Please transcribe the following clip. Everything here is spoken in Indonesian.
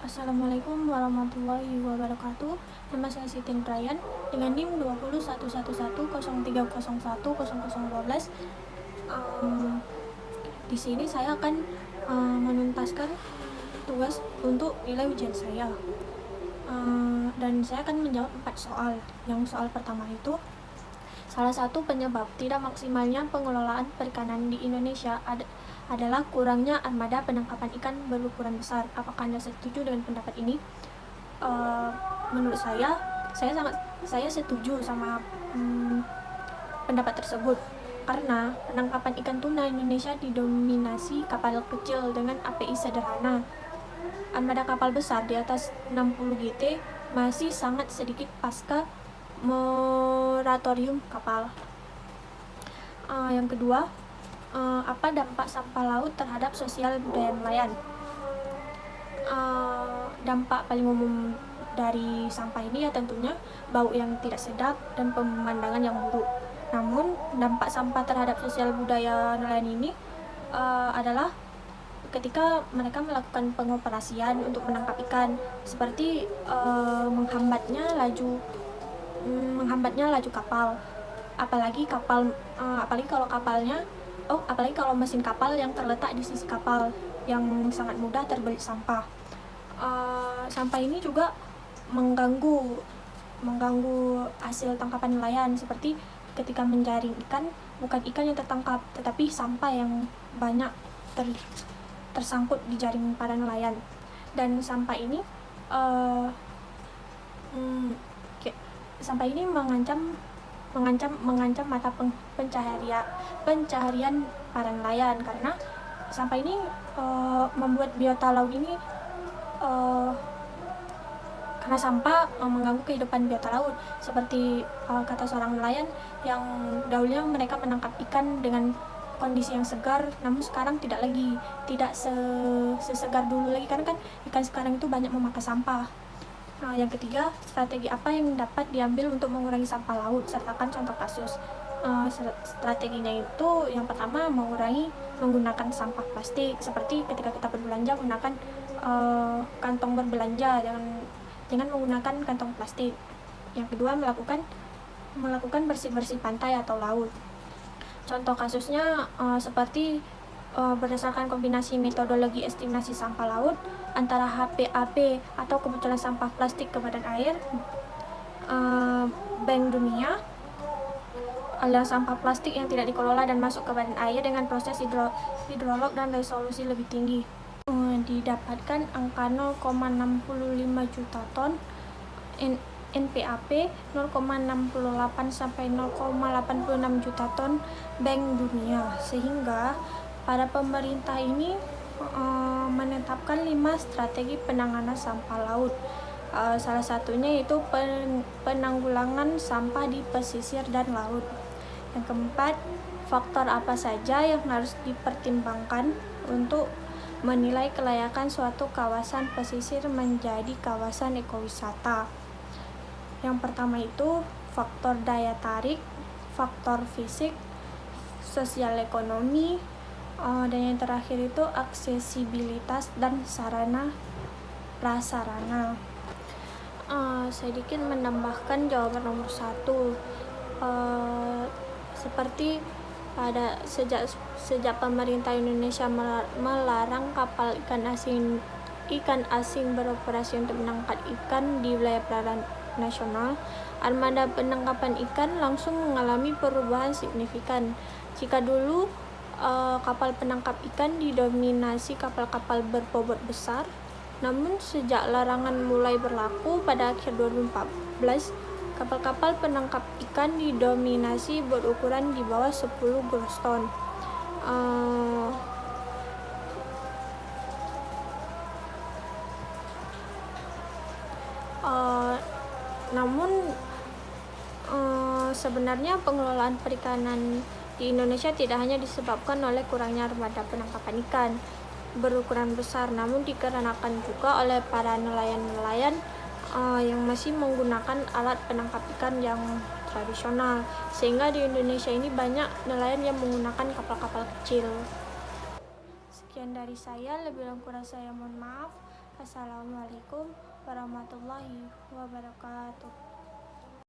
Assalamualaikum warahmatullahi wabarakatuh. Nama saya Siti Ryan dengan NIM 20111103010012. Di sini saya akan menuntaskan tugas untuk nilai ujian saya. Dan saya akan menjawab 4 soal. Yang soal pertama itu, salah satu penyebab tidak maksimalnya pengelolaan perikanan di Indonesia adalah kurangnya armada penangkapan ikan berukuran besar. Apakah Anda setuju dengan pendapat ini? Menurut saya setuju sama pendapat tersebut, karena penangkapan ikan tuna Indonesia didominasi kapal kecil dengan API sederhana. Armada kapal besar di atas 60 GT masih sangat sedikit pasca moratorium kapal. Yang kedua, apa dampak sampah laut terhadap sosial budaya nelayan? Dampak paling umum dari sampah ini ya tentunya bau yang tidak sedap dan pemandangan yang buruk. Namun dampak sampah terhadap sosial budaya nelayan ini adalah ketika mereka melakukan pengoperasian untuk menangkap ikan, seperti menghambatnya laju kapal, apalagi kalau mesin kapal yang terletak di sisi kapal yang sangat mudah terbelit sampah. Sampah ini juga mengganggu hasil tangkapan nelayan, seperti ketika menjaring ikan, bukan ikan yang tertangkap tetapi sampah yang banyak tersangkut di jaring para nelayan. Dan sampah ini mengancam mata pencaharian para nelayan, karena sampah ini membuat biota laut ini karena sampah mengganggu kehidupan biota laut, seperti kata seorang nelayan yang dahulunya mereka menangkap ikan dengan kondisi yang segar, namun sekarang tidak sesegar dulu lagi, karena kan ikan sekarang itu banyak memakan sampah. Yang ketiga, strategi apa yang dapat diambil untuk mengurangi sampah laut? Sertakan contoh kasus. Strateginya itu, yang pertama, menggunakan sampah plastik, seperti ketika kita berbelanja gunakan kantong berbelanja, jangan menggunakan kantong plastik. Yang kedua, melakukan bersih-bersih pantai atau laut. Contoh kasusnya seperti berdasarkan kombinasi metodologi estimasi sampah laut antara HPAP atau kebocoran sampah plastik ke badan air, Bank Dunia adalah sampah plastik yang tidak dikelola dan masuk ke badan air dengan proses hidrolog dan resolusi lebih tinggi. Didapatkan angka 0,65 juta ton, NPAP 0,68 sampai 0,86 juta ton Bank Dunia, sehingga para pemerintah ini menetapkan 5 strategi penanganan sampah laut. Salah satunya yaitu penanggulangan sampah di pesisir dan laut. Yang keempat, faktor apa saja yang harus dipertimbangkan untuk menilai kelayakan suatu kawasan pesisir menjadi kawasan ekowisata? Yang pertama itu faktor daya tarik, faktor fisik, sosial ekonomi, dan yang terakhir itu aksesibilitas dan sarana prasarana. Sedikit menambahkan jawaban nomor 1, seperti sejak pemerintah Indonesia melarang kapal ikan asing beroperasi untuk menangkap ikan di wilayah perairan nasional, armada penangkapan ikan langsung mengalami perubahan signifikan. Jika dulu kapal penangkap ikan didominasi kapal-kapal berbobot besar, namun sejak larangan mulai berlaku pada akhir 2014, kapal-kapal penangkap ikan didominasi berukuran di bawah 10 gross ton. Namun sebenarnya pengelolaan perikanan di Indonesia tidak hanya disebabkan oleh kurangnya armada penangkapan ikan berukuran besar, namun dikarenakan juga oleh para nelayan-nelayan yang masih menggunakan alat penangkap ikan yang tradisional, sehingga di Indonesia ini banyak nelayan yang menggunakan kapal-kapal kecil. Sekian dari saya, lebih kurang saya mohon maaf. Assalamualaikum warahmatullahi wabarakatuh.